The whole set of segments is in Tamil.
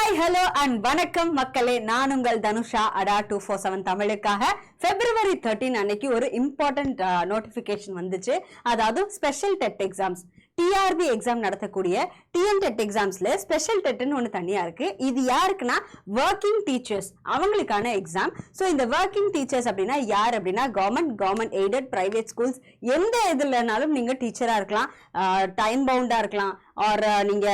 ஹாய் ஹலோ அண்ட் வணக்கம் மக்களே, நான் உங்கள் தனுஷா அடா 247 தமிழுக்காக February 13 அன்னைக்கு ஒரு இம்பார்ட்டன்ட் நோட்டிபிகேஷன் வந்துச்சு. அதாவது special dead exams, TRP exam நடத்தக்கூடிய டிஎன் டெட் எக்ஸாம்ஸ்ல ஸ்பெஷல் டெட்னு ஒன்று தனியா இருக்கு. இது யாருக்குன்னா ஒர்க்கிங் டீச்சர்ஸ், அவங்களுக்கான எக்ஸாம். ஸோ இந்த ஒர்க்கிங் டீச்சர்ஸ் அப்படின்னா யார் அப்படின்னா கவர்மெண்ட் எய்டட் பிரைவேட் ஸ்கூல்ஸ், எந்த இதுலனாலும் நீங்க டீச்சரா இருக்கலாம், டைம் பவுண்டா இருக்கலாம், ஆர் நீங்க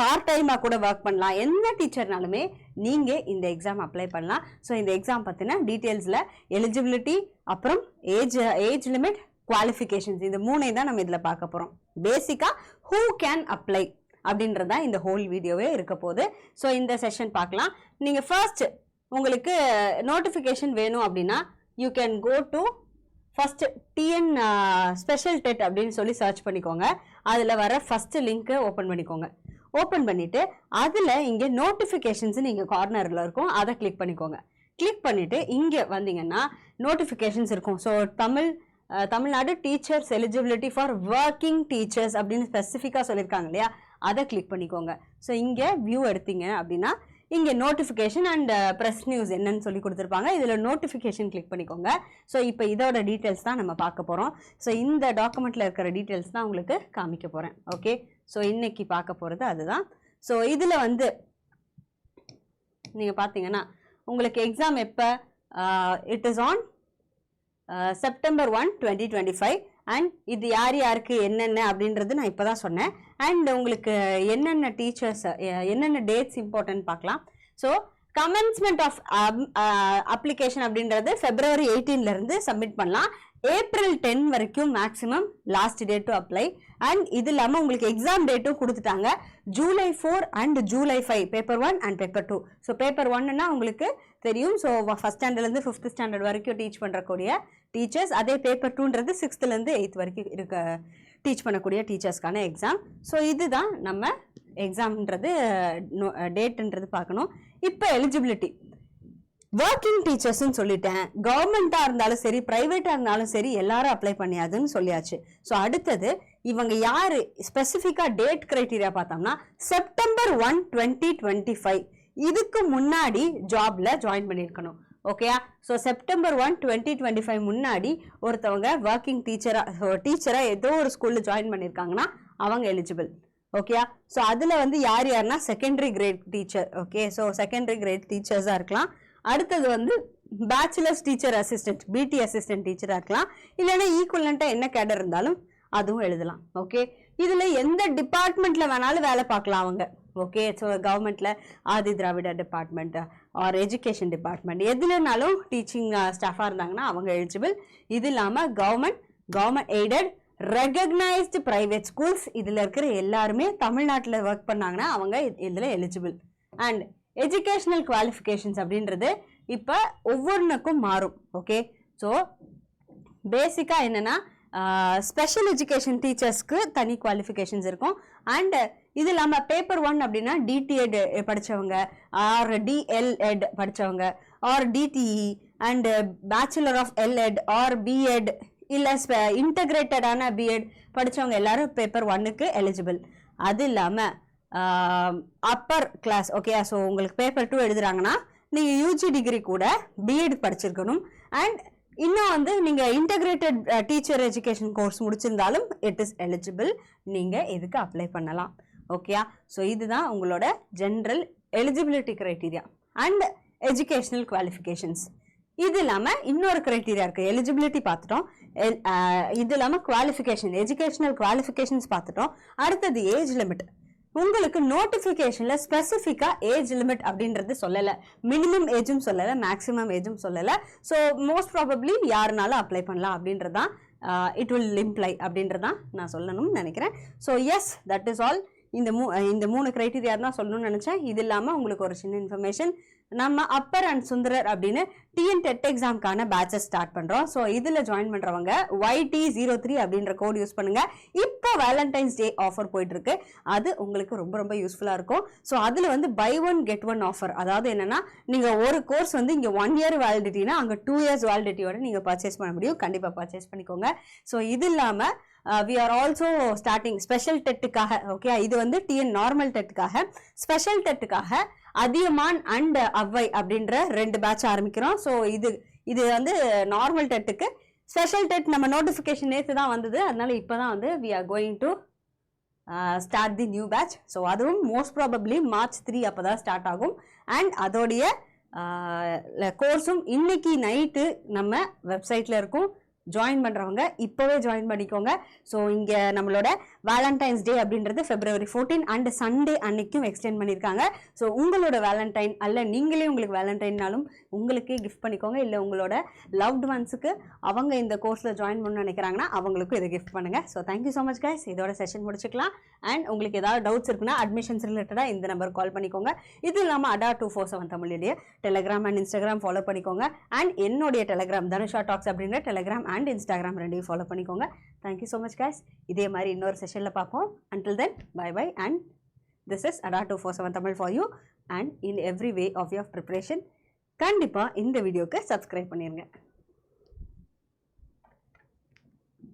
பார்ட் டைமா கூட ஒர்க் பண்ணலாம். எந்த டீச்சர்னாலுமே நீங்க இந்த எக்ஸாம் அப்ளை பண்ணலாம். ஸோ இந்த எக்ஸாம் பத்தின டீடைல்ஸ்ல எலிஜிபிலிட்டி, அப்புறம் ஏஜ் லிமிட், குவாலிஃபிகேஷன்ஸ், இந்த மூணை தான் நம்ம இதுல பார்க்க போறோம். பேசிக்கா ஹூ கேன் அப்ளை அப்படின்றதா இந்த ஹோல் வீடியோவே இருக்க போகுது. ஸோ இந்த செஷன் பார்க்கலாம். நீங்க ஃபர்ஸ்ட் உங்களுக்கு நோட்டிஃபிகேஷன் வேணும் அப்படின்னா you can go to first TN special TET அப்படின்னு சொல்லி சர்ச் பண்ணிக்கோங்க. அதுல வர ஃபர்ஸ்ட் லிங்க் ஓப்பன் பண்ணிக்கோங்க. ஓப்பன் பண்ணிட்டு அதுல இங்க நோட்டிபிகேஷன்ஸ் நீங்க கார்னர்ல இருக்கும், அதை கிளிக் பண்ணிக்கோங்க. கிளிக் பண்ணிட்டு இங்க வந்தீங்கன்னா நோட்டிபிகேஷன்ஸ் இருக்கும். So Tamil Nadu teachers eligibility for working teachers அப்படின்னு ஸ்பெசிஃபிக்கா சொல்லியிருக்காங்க இல்லையா, அதை கிளிக் பண்ணிக்கோங்க. ஸோ இங்க வியூ எடுத்தீங்க அப்படின்னா இங்க நோட்டிபிகேஷன் அண்ட் பிரஸ் நியூஸ் என்னன்னு சொல்லி கொடுத்துருப்பாங்க. இதுல நோட்டிபிகேஷன் கிளிக் பண்ணிக்கோங்க. ஸோ இப்போ இதோட டீட்டெயில்ஸ் தான் நம்ம பார்க்க போறோம். ஸோ இந்த டாக்குமெண்ட்ல இருக்கிற டீட்டெயில்ஸ் தான் உங்களுக்கு காமிக்க போறேன். ஓகே, ஸோ இன்னைக்கு பார்க்க போறது அதுதான். ஸோ இதுல வந்து நீங்க பாத்தீங்கன்னா உங்களுக்கு எக்ஸாம் எப்ப, it is on September 1, 2025. And இது யார் யாருக்கு என்னென்ன அப்படின்றது நான் இப்போதான் சொன்னேன். அண்ட் உங்களுக்கு என்னென்ன டீச்சர்ஸ், என்னென்ன டேட்ஸ் இம்பார்ட்டன்ட் பார்க்கலாம். ஸோ கமென்ஸ்மெண்ட் ஆஃப் அப்ளிகேஷன் அப்படின்றது February 18 இருந்து சப்மிட் பண்ணலாம். April 10 வரைக்கும் maximum last date to apply. And இது இல்லாமல் உங்களுக்கு எக்ஸாம் டேட்டும் கொடுத்துட்டாங்க, July 4 and July 5, paper 1 and paper 2. So paper 1ன்னா உங்களுக்கு தெரியும். ஸோ ஃபர்ஸ்ட் ஸ்டாண்டர்ட்லேருந்து 5th ஸ்டாண்டர்ட் வரைக்கும் டீச் பண்ணுறக்கூடிய டீச்சர்ஸ். அதே பேப்பர் 2ன்றது 6th-லேருந்து 8th வரைக்கும் இருக்க டீச் பண்ணக்கூடிய டீச்சர்ஸ்க்கான எக்ஸாம். ஸோ இதுதான் நம்ம எக்ஸாம்ன்றது டேட்ன்றது பார்க்கணும். இப்போ எலிஜிபிலிட்டி ஒர்க்கிங் டீச்சர்ஸ்ன்னு சொல்லிட்டேன். கவர்மெண்டா இருந்தாலும் சரி, பிரைவேட்டா இருந்தாலும் சரி, எல்லாரும் அப்ளை பண்ணியாதுன்னு சொல்லியாச்சு. ஸோ அடுத்தது இவங்க யாரு ஸ்பெசிஃபிக்கா டேட் கிரைட்டீரியா பார்த்தோம்னா September 1, 2025 இதுக்கு முன்னாடி ஜாப்ல ஜாயின் பண்ணியிருக்கணும். ஓகேயா? ஸோ September 1, 2025 முன்னாடி ஒருத்தவங்க ஒர்க்கிங் டீச்சரா ஏதோ ஒரு ஸ்கூல்ல ஜாயின் பண்ணியிருக்காங்கன்னா அவங்க எலிஜிபிள். ஓகேயா? ஸோ அதுல வந்து யார் யாருன்னா secondary grade teacher. Okay, so secondary grade டீச்சர்ஸா இருக்கலாம். அடுத்தது வந்து bachelors teacher assistant, PT assistant டீச்சரா இருக்கலாம். இல்லைன்னா ஈக்குவலண்டா என்ன கேடர் இருந்தாலும் அதுவும் எழுதலாம். ஓகே, இதுல எந்த டிபார்ட்மெண்ட்ல வேணாலும் வேலை பார்க்கலாம் அவங்க. ஓகே, ஸோ கவர்மெண்ட்ல Adi Dravida department or education department எதுலனாலும் டீச்சிங் ஸ்டாஃபா இருந்தாங்கன்னா அவங்க எலிஜிபிள். இது இல்லாம government aided recognised private schools, இதுல இருக்கிற எல்லாருமே தமிழ்நாட்டில் ஒர்க் பண்ணாங்கன்னா அவங்க இதுல எலிஜிபிள். அண்ட் எஜுகேஷனல் குவாலிஃபிகேஷன்ஸ் அப்படின்றது இப்போ ஒவ்வொன்றுக்கும் மாறும். ஓகே, ஸோ பேசிக்கா என்னன்னா ஸ்பெஷல் எஜுகேஷன் டீச்சர்ஸ்க்கு தனி குவாலிஃபிகேஷன்ஸ் இருக்கும். அண்ட் இது இல்லாமல் பேப்பர் 1 அப்படின்னா டிடிஎட் படித்தவங்க, ஆர் டிஎல்எட் படித்தவங்க, or DTE and bachelor of ElEd or BEd இல்லை இன்டகிரேட்டடான பிஎட் படித்தவங்க எல்லாரும் பேப்பர் 1க்கு எலிஜிபிள். அது இல்லாமல் அப்பர் கிளாஸ், ஓகே, ஸோ உங்களுக்கு பேப்பர் 2 எழுதுறாங்கன்னா நீங்க யூஜி டிகிரி கூட பிஎட் படிச்சிருக்கணும். அண்ட் இன்னும் வந்து நீங்க இன்டகிரேட்டட் டீச்சர் எஜுகேஷன் கோர்ஸ் முடிச்சிருந்தாலும் இட் இஸ் எலிஜிபிள், நீங்க இதுக்கு அப்ளை பண்ணலாம். ஓகேயா? ஸோ இதுதான் உங்களோட general eligibility criteria and educational qualifications. இது இல்லாம இன்னொரு கிரைட்டீரியா இருக்கு. எலிஜிபிலிட்டி பார்த்துட்டோம், இது இல்லாம குவாலிஃபிகேஷன், எஜுகேஷனல் குவாலிஃபிகேஷன்ஸ் பார்த்துட்டோம். அடுத்தது ஏஜ் லிமிட். உங்களுக்கு நோட்டிபிகேஷன்ல ஸ்பெசிஃபிக்கா ஏஜ் லிமிட் அப்படின்றது சொல்லல, மினிமம் ஏஜும் சொல்லல, மேக்ஸிமம் ஏஜும் சொல்லல. ஸோ மோஸ்ட் ப்ராபப்ளி யாருனாலும் அப்ளை பண்ணலாம் அப்படின்றதான் இட் வில் இம்ப்ளை அப்படின்றதான் நான் சொல்லணும்னு நினைக்கிறேன். So yes, that is all. இந்த மூணு கிரைட்டீரியா தான் சொல்லணும்னு நினைச்சேன். இது இல்லாம உங்களுக்கு ஒரு சின்ன இன்ஃபர்மேஷன், நம்ம அப்பர் அண்ட் சுந்தரர் அப்படின்னு டிஎன் டெட் எக்ஸாம்க்கான பேட்சஸ் ஸ்டார்ட் பண்றோம். ஸோ இதுல ஜாயின் பண்றவங்க YT03 அப்படின்ற கோட் யூஸ் பண்ணுங்க. இப்போ வேலண்டைன்ஸ் டே ஆஃபர் போயிட்டு இருக்கு, அது உங்களுக்கு ரொம்ப ரொம்ப யூஸ்ஃபுல்லா இருக்கும். ஸோ அதுல வந்து buy 1 get 1 ஆஃபர். அதாவது என்னன்னா நீங்க ஒரு கோர்ஸ் வந்து இங்க 1 year வேலிடிட்டினா அங்க 2 years வேலிடிட்டியோட நீங்க பர்ச்சேஸ் பண்ண முடியும். கண்டிப்பா பர்ச்சேஸ் பண்ணிக்கோங்க. ஸோ இது இல்லாம we are also starting special டெட்டுக்காக. ஓகே, இது வந்து டிஎன் நார்மல் டெட்டுக்காக. ஸ்பெஷல் டெட்டுக்காக அதியமான் அண்ட் அவ்வை அப்படின்ற 2 பேட்ச் ஆரம்பிக்கிறோம். ஸோ இது வந்து நார்மல் டெட்டுக்கு. ஸ்பெஷல் டெட் நம்ம நோட்டிஃபிகேஷன் நேற்று தான் வந்தது, அதனால இப்போ தான் வந்து we are going to start the new batch. So அதுவும் மோஸ்ட் ப்ராபப்ளி மார்ச் 3 அப்போ தான் ஸ்டார்ட் ஆகும். அண்ட் அதோடைய கோர்ஸும் இன்னைக்கு நைட்டு நம்ம வெப்சைட்டில் இருக்கும். ஜாயின் பண்ணுறவங்க இப்போவே ஜாயின் பண்ணிக்கோங்க. ஸோ இங்கே நம்மளோட வேலண்டைன்ஸ் டே அப்படின்றது February 14 அண்ட் சண்டே அன்னைக்கும் எக்ஸ்டெண்ட் பண்ணியிருக்காங்க. ஸோ உங்களோட வேலண்டைன் அல்ல நீங்களே உங்களுக்கு வேலண்டைன்னாலும் உங்களுக்கே கிஃப்ட் பண்ணிக்கோங்க. இல்லை உங்களோட லவ்ட் ஒன்ஸுக்கு அவங்க இந்த கோர்ஸில் ஜாயின் பண்ணணும்னு நினைக்கிறாங்கன்னா அவங்களுக்கும் இதை கிஃப்ட் பண்ணுங்கள். So thank you so much guys. இதோட செஷன் முடிச்சுக்கலாம். அண்ட் உங்களுக்கு ஏதாவது டவுட்ஸ் இருக்குன்னா அட்மிஷன்ஸ் ரிலேட்டடாக இந்த நம்பர் கால் பண்ணிக்கோங்க. இது இல்லாமல் ADA247 தமிழுடைய டெலிகிராம் அண்ட் இன்ஸ்டாகிராம் ஃபாலோ பண்ணிக்கோங்க. அண்ட் என்னுடைய டெலிகிராம் தனுஷா டாக்ஸ் அப்படின்ற டெலிகிராம் அண்ட் இன்ஸ்டாகிராம் 2 ஃபாலோ பண்ணிக்கோங்க. Thank you so much guys. இதே மாதிரி இன்னொரு செஷனில் பார்ப்போம். Until then, bye bye, and this is ADA247 Tamil for you and in every way of your preparation. கண்டிப்பாக இந்த வீடியோக்கு சப்ஸ்கிரைப் பண்ணிடுங்க.